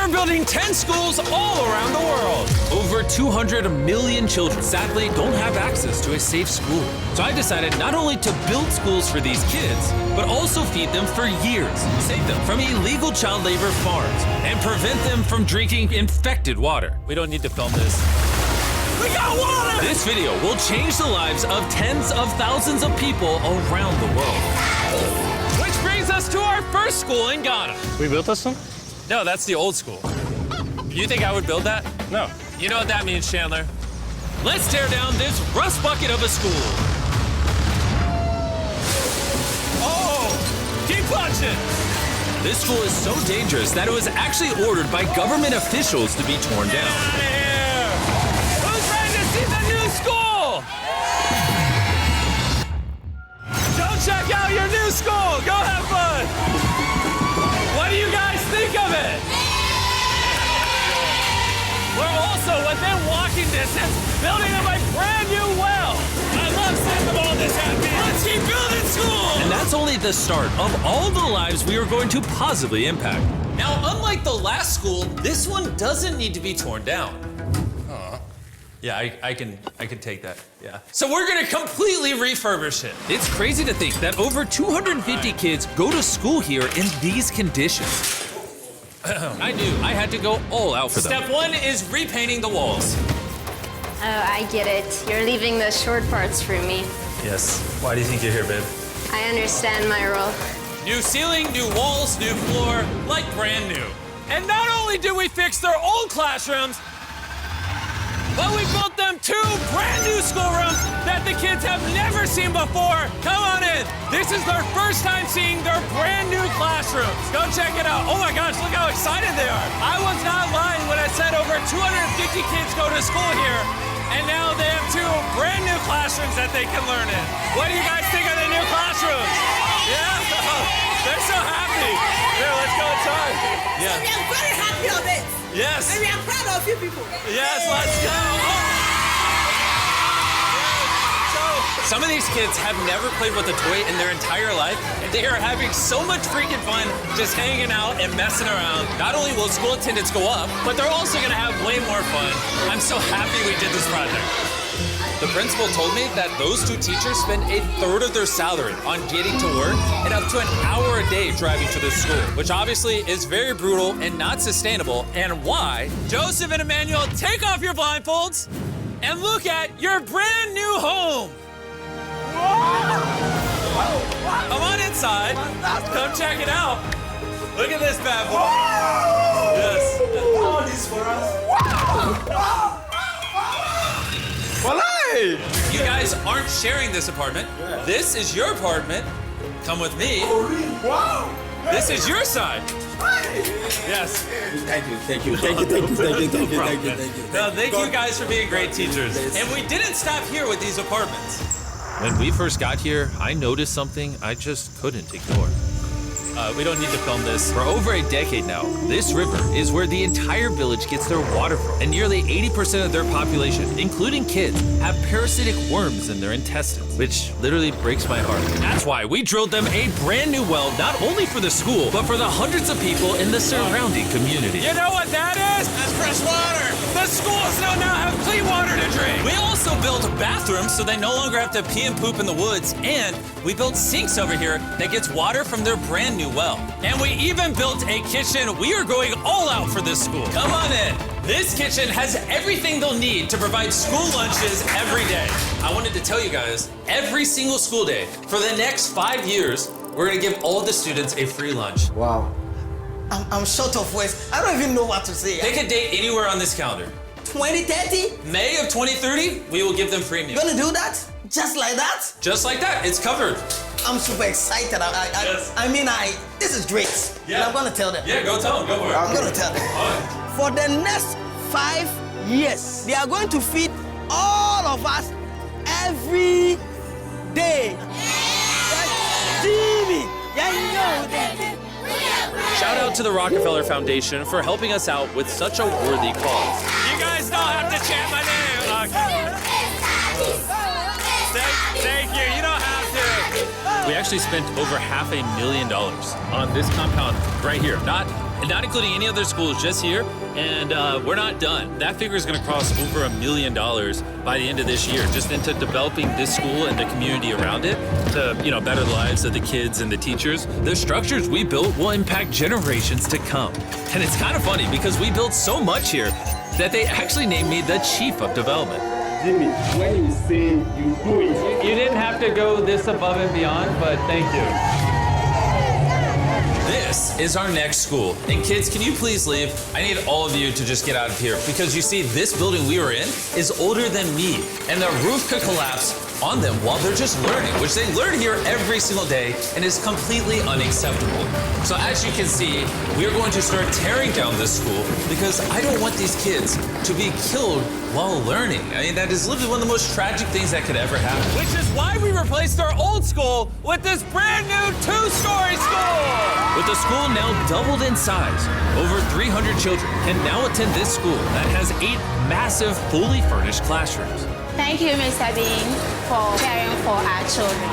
we're building 10 schools all around the world. Over 200 million children sadly don't have access to a safe school. So I decided not only to build schools for these kids, but also feed them for years, save them from illegal child labor farms, and prevent them from drinking infected water. We don't need to film this. We got water! This video will change the lives of tens of thousands of people around the world. Which brings us to our first school in Ghana. We built this one? No, that's the old school. You think I would build that? No. You know what that means, Chandler. Let's tear down this rust bucket of a school. Oh, keep punching. This school is so dangerous that it was actually ordered by government officials to be torn down. Get out of here! Who's ready to see the new school? Go check out your new school. Go have fun. What do you guys think of it? We're also within walking distance, building up a brand new well. I love seeing them all this happy. Let's keep building schools! And that's only the start of all the lives we are going to positively impact. Now, unlike the last school, this one doesn't need to be torn down. Yeah, I can take that, yeah. So we're gonna completely refurbish it. It's crazy to think that over 250 kids go to school here in these conditions. I knew I had to go all out for them. Step one is repainting the walls. Oh, I get it. You're leaving the short parts for me. Yes. Why do you think you're here, babe? I understand my role. New ceiling, new walls, new floor, like brand new. And not only did we fix their old classrooms, but we built them 2 brand new schoolrooms that the kids have never seen before. Come on in. This is their first time seeing their brand new classrooms. Go check it out. Oh my gosh, look how excited they are. I was not lying when I said over 250 kids go to school here, and now they have 2 brand new classrooms that they can learn in. What do you guys think of the new classrooms? Yeah? They're so happy. Here, let's go inside. Yeah. We are very happy of it. Yes. And we are proud of you people. Yes, let's go. So, some of these kids have never played with a toy in their entire life, and they are having so much freaking fun just hanging out and messing around. Not only will school attendance go up, but they're also gonna have way more fun. I'm so happy we did this project. The principal told me that those 2 teachers spend 1/3 of their salary on getting to work and up to an hour a day driving to the school, which obviously is very brutal and not sustainable, and why. Joseph and Emmanuel, take off your blindfolds and look at your brand new home. Come on inside. Come check it out. Look at this bad boy. Yes. All this for us. You guys aren't sharing this apartment. Yeah. This is your apartment. Come with me. Wow. This is your side. Yes. Thank you. No, thank you guys for being great teachers. And we didn't stop here with these apartments. When we first got here, I noticed something I just couldn't ignore. We don't need to film this. For over a decade now, this river is where the entire village gets their water from. And nearly 80% of their population, including kids, have parasitic worms in their intestines, which literally breaks my heart. That's why we drilled them a brand new well, not only for the school, but for the hundreds of people in the surrounding community. You know what that is? That's fresh water. The schools now have clean water to drink. We also built bathrooms so they no longer have to pee and poop in the woods. And we built sinks over here that gets water from their brand new well. And we even built a kitchen. We are going all out for this school. Come on in. This kitchen has everything they'll need to provide school lunches every day. I wanted to tell you guys, every single school day for the next 5 years, we're gonna give all the students a free lunch. Wow. I'm short of words. I don't even know what to say. Pick a date anywhere on this calendar. 2030? May of 2030, we will give them free meals. You gonna do that? Just like that? Just like that, it's covered. I'm super excited. Yes. This is great. Yeah. And I'm gonna tell them. Yeah, go tell them, go for it. I'm gonna tell them. All right. For the next 5 years, they are going to feed all of us every day. Jimmy, yeah, you know that. Shout out to the Rockefeller Foundation for helping us out with such a worthy cause. You guys don't have to chant my name. Okay. Thank you. You don't have to. We actually spent over $500,000 on this compound right here. Not including any other schools, just here. And we're not done. That figure is going to cross over $1 million by the end of this year, just into developing this school and the community around it to, better the lives of the kids and the teachers. The structures we built will impact generations to come. And it's kind of funny because we built so much here that they actually named me the Chief of Development. Jimmy, when you say you do it. You didn't have to go this above and beyond, but thank you. This is our next school. And kids, can you please leave? I need all of you to just get out of here because you see, this building we were in is older than me. And the roof could collapse on them while they're just learning, which they learn here every single day and is completely unacceptable. So as you can see, we are going to start tearing down this school because I don't want these kids to be killed while learning. I mean, that is literally one of the most tragic things that could ever happen. Which is why we replaced our old school with this brand new 2-story school. With the school now doubled in size, over 300 children can now attend this school that has 8 massive, fully furnished classrooms. Thank you, Mr. Bean, for caring for our children.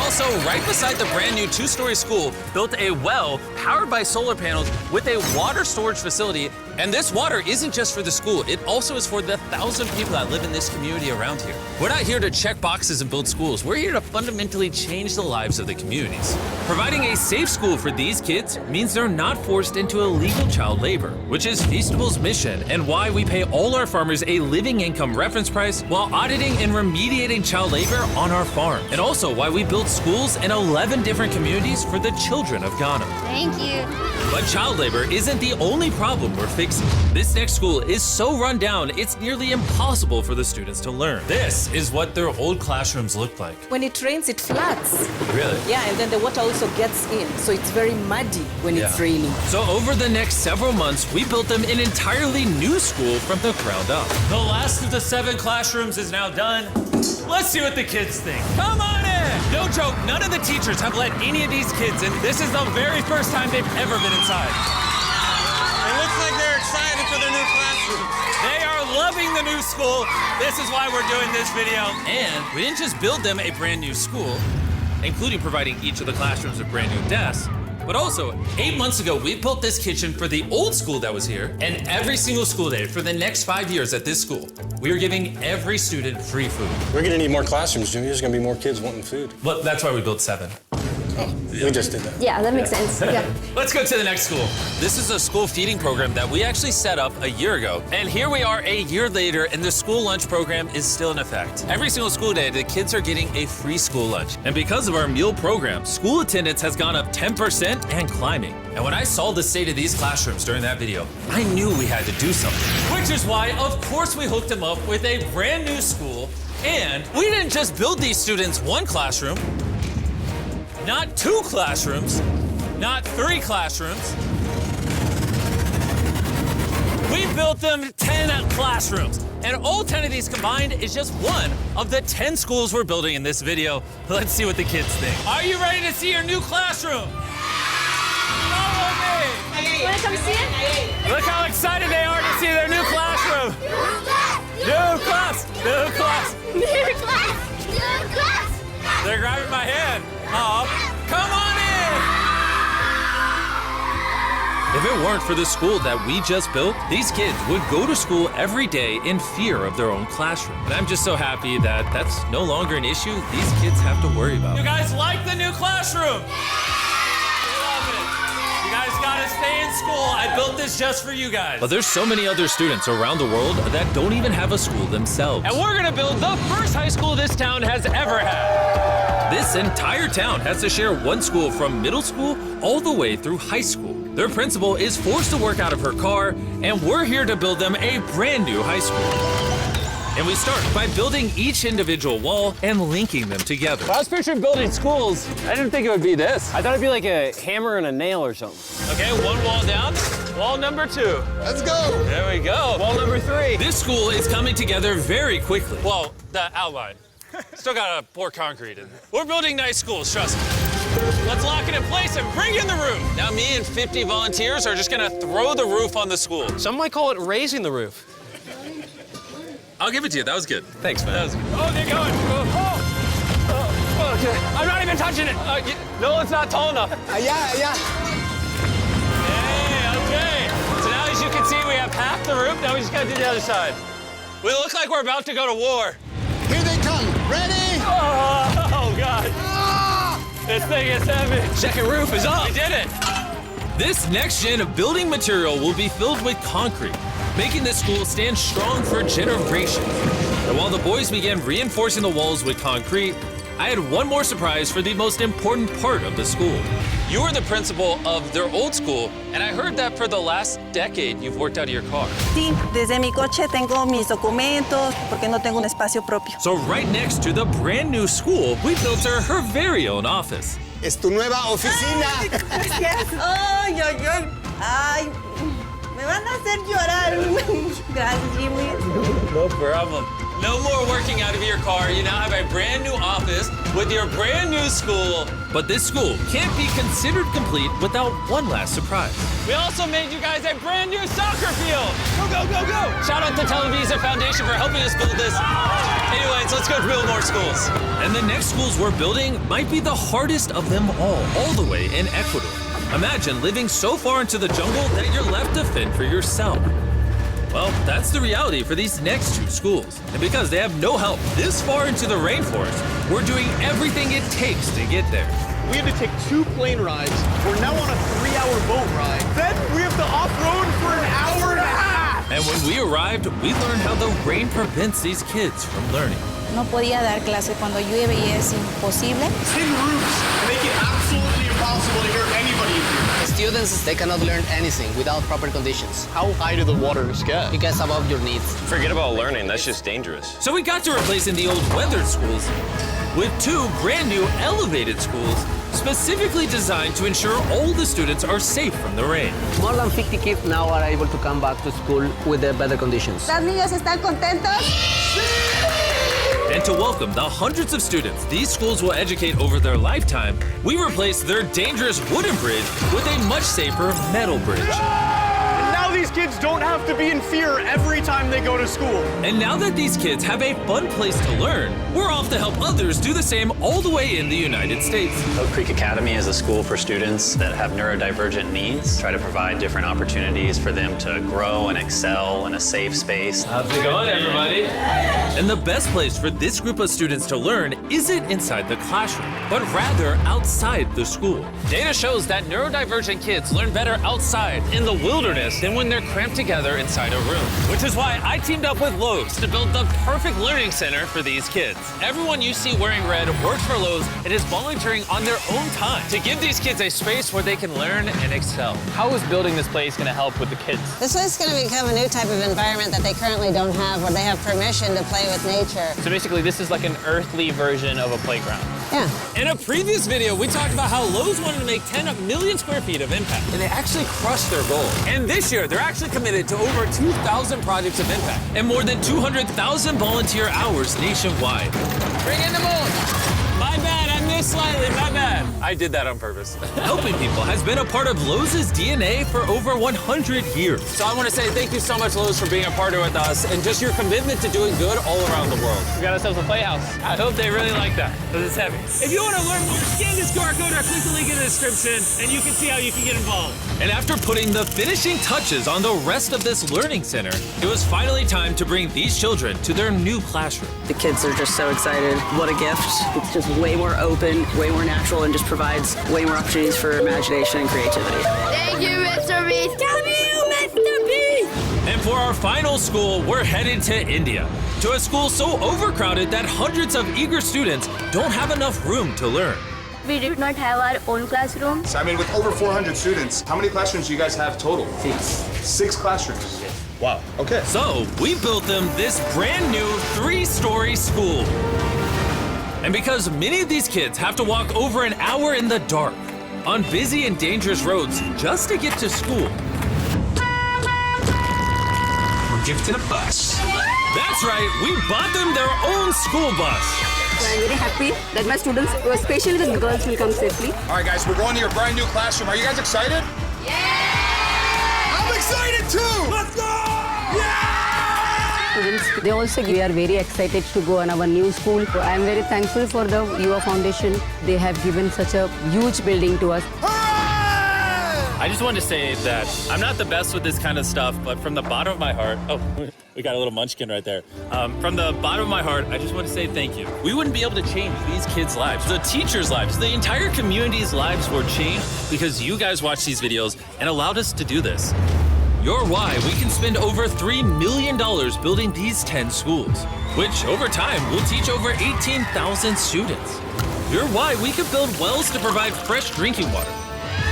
Also, right beside the brand new 2-story school, built a well powered by solar panels with a water storage facility. And this water isn't just for the school, it also is for the 1,000 people that live in this community around here. We're not here to check boxes and build schools. We're here to fundamentally change the lives of the communities. Providing a safe school for these kids means they're not forced into illegal child labor, which is Feastable's mission and why we pay all our farmers a living income reference price while auditing and remediating child labor on our farm. And also why we build schools in 11 different communities for the children of Ghana. Thank you. But child labor isn't the only problem we're fixing. This next school is so run down, it's nearly impossible for the students to learn. This is what their old classrooms look like. When it rains, it floods. Really? Yeah, and then the water also gets in, so it's very muddy when it's raining. So over the next several months, we built them an entirely new school from the ground up. The last of the 7 classrooms is now done. Let's see what the kids think. Come on in! No joke, none of the teachers have let any of these kids in. This is the very first time they've ever been inside. It looks like they're excited for their new classroom. They are loving the new school. This is why we're doing this video. And we didn't just build them a brand new school, including providing each of the classrooms with brand new desks, but also 8 months ago, we built this kitchen for the old school that was here, and every single school day for the next 5 years at this school, we are giving every student free food. We're gonna need more classrooms, Jimmy. There's gonna be more kids wanting food. Well, that's why we built 7. Oh, we just did that. Yeah, that makes sense. Yeah. Let's go to the next school. This is a school feeding program that we actually set up a year ago. And here we are a year later, and the school lunch program is still in effect. Every single school day, the kids are getting a free school lunch. And because of our meal program, school attendance has gone up 10% and climbing. And when I saw the state of these classrooms during that video, I knew we had to do something. Which is why, of course, we hooked them up with a brand new school. And we didn't just build these students 1 classroom, not 2 classrooms, not 3 classrooms. We built them 10 classrooms. And all 10 of these combined is just one of the 10 schools we're building in this video. Let's see what the kids think. Are you ready to see your new classroom? Follow me. Want to come see it? Look how excited they are to see their new classroom. New class, new class. New class! New class! They're grabbing my hand. Come on in! If it weren't for the school that we just built, these kids would go to school every day in fear of their own classroom. And I'm just so happy that that's no longer an issue these kids have to worry about. You guys like the new classroom? Love it. You guys gotta stay in school. I built this just for you guys. But there's so many other students around the world that don't even have a school themselves. And we're gonna build the first high school this town has ever had. This entire town has to share one school from middle school all the way through high school. Their principal is forced to work out of her car, and we're here to build them a brand new high school. And we start by building each individual wall and linking them together. I was picturing building schools. I didn't think it would be this. I thought it'd be like a hammer and a nail or something. Okay, 1 wall down. Wall number 2. Let's go. There we go. Wall number 3. This school is coming together very quickly. Well, the outline. Still gotta pour concrete in. We're building nice schools, trust me. Let's lock it in place and bring in the roof. Now me and 50 volunteers are just gonna throw the roof on the school. Some might call it raising the roof. I'll give it to you, that was good. Thanks, man. That was good. Oh, they're going. Oh. Okay. I'm not even touching it. No, it's not tall enough. Yeah. Hey, okay. So now, as you can see, we have half the roof. Now we just gotta do the other side. We look like we're about to go to war. Here they come. Ready? Oh God. This thing is heavy. Second roof is up. We did it. This next gen of building material will be filled with concrete, making this school stand strong for generations. And while the boys began reinforcing the walls with concrete, I had one more surprise for the most important part of the school. You were the principal of their old school, and I heard that for the last decade you've worked out of your car. Sí, desde mi coche tengo mis documentos porque no tengo un espacio propio. So right next to the brand new school, we built her very own office. Es tu nueva oficina. Gracias. Ay, ay, ay. Ay, me van a hacer llorar. Gracias, Jimmy. No problem. No more working out of your car. You now have a brand new office with your brand new school. But this school can't be considered complete without one last surprise. We also made you guys a brand new soccer field. Go, go, go, go. Shout out to Televisa Foundation for helping us build this. Anyways, let's go build more schools. And the next schools we're building might be the hardest of them all the way in Ecuador. Imagine living so far into the jungle that you're left to fend for yourself. Well, that's the reality for these next two schools. And because they have no help this far into the rainforest, we're doing everything it takes to get there. We had to take 2 plane rides. We're now on a 3-hour boat ride. Then we have to off-road for an hour and a half. And when we arrived, we learned how the rain prevents these kids from learning. No podía dar clase cuando llueve y es imposible. 10 roofs make it absolutely impossible to hear anybody in here. Students, they cannot learn anything without proper conditions. How high do the waters get? It gets above your needs. Forget about learning, that's just dangerous. So we got to replacing the old weathered schools with 2 brand new elevated schools specifically designed to ensure all the students are safe from the rain. More than 50 kids now are able to come back to school with the better conditions. ¿Los niños están contentos? And to welcome the hundreds of students these schools will educate over their lifetime, we replaced their dangerous wooden bridge with a much safer metal bridge. Now these kids don't have to be in fear every time they go to school. And now that these kids have a fun place to learn, we're off to help others do the same all the way in the United States. Oak Creek Academy is a school for students that have neurodivergent needs. Try to provide different opportunities for them to grow and excel in a safe space. How's it going, everybody? And the best place for this group of students to learn isn't inside the classroom, but rather outside the school. Data shows that neurodivergent kids learn better outside in the wilderness than when they're cramped together inside a room. Which is why I teamed up with Lowe's to build the perfect learning center for these kids. Everyone you see wearing red works for Lowe's and is volunteering on their own time to give these kids a space where they can learn and excel. How is building this place going to help with the kids? This is going to become a new type of environment that they currently don't have, where they have permission to play with nature. So basically, this is like an earthly version of a playground. Yeah. In a previous video, we talked about how Lowe's wanted to make 10 million square feet of impact, and they actually crushed their goal. And this year, they're actually committed to over 2,000 projects of impact and more than 200,000 volunteer hours nationwide. Bring in the moon! My bad, I missed slightly, my bad. I did that on purpose. Helping people has been a part of Lowe's DNA for over 100 years. So I want to say thank you so much, Lowe's, for being a partner with us and just your commitment to doing good all around the world. We got ourselves a playhouse. I hope they really like that, because it's heavy. If you want to learn more, scan this QR code or click the link in the description, and you can see how you can get involved. And after putting the finishing touches on the rest of this learning center, it was finally time to bring these children to their new classroom. The kids are just so excited. What a gift. It's just way more open, way more natural, and just provides way more opportunities for imagination and creativity. Thank you, Mr. Beast. Come here, Mr. Beast. And for our final school, we're headed to India, to a school so overcrowded that hundreds of eager students don't have enough room to learn. We did not have our own classroom. So, I mean, with over 400 students, how many classrooms do you guys have total? 6 classrooms. Wow, okay. So we built them this brand new 3-story school. And because many of these kids have to walk over an hour in the dark on busy and dangerous roads just to get to school. We're gifted a bus. That's right, we bought them their own school bus. So I'm very happy that my students, especially the girls, will come safely. All right, guys, we're going to your brand new classroom. Are you guys excited? I'm excited too! Let's go! Students They also, we are very excited to go on our new school. So I am very thankful for the UA Foundation. They have given such a huge building to us. I just wanted to say that I'm not the best with this kind of stuff, but from the bottom of my heart, oh, we got a little munchkin right there. From the bottom of my heart, I just want to say thank you. We wouldn't be able to change these kids' lives, the teachers' lives, the entire community's lives were changed because you guys watched these videos and allowed us to do this. You're why we can spend over $3 million building these 10 schools, which over time will teach over 18,000 students. You're why we can build wells to provide fresh drinking water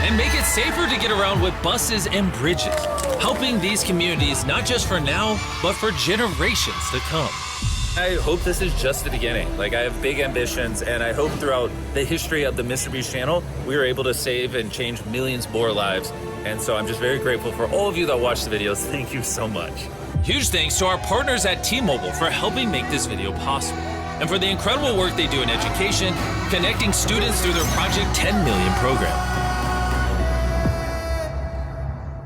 and make it safer to get around with buses and bridges, helping these communities not just for now, but for generations to come. I hope this is just the beginning. Like, I have big ambitions, and I hope throughout the history of the Mr. Beast channel, we are able to save and change millions more lives. And so I'm just very grateful for all of you that watch the videos. Thank you so much. Huge thanks to our partners at T-Mobile for helping make this video possible, and for the incredible work they do in education, connecting students through their Project 10 Million program.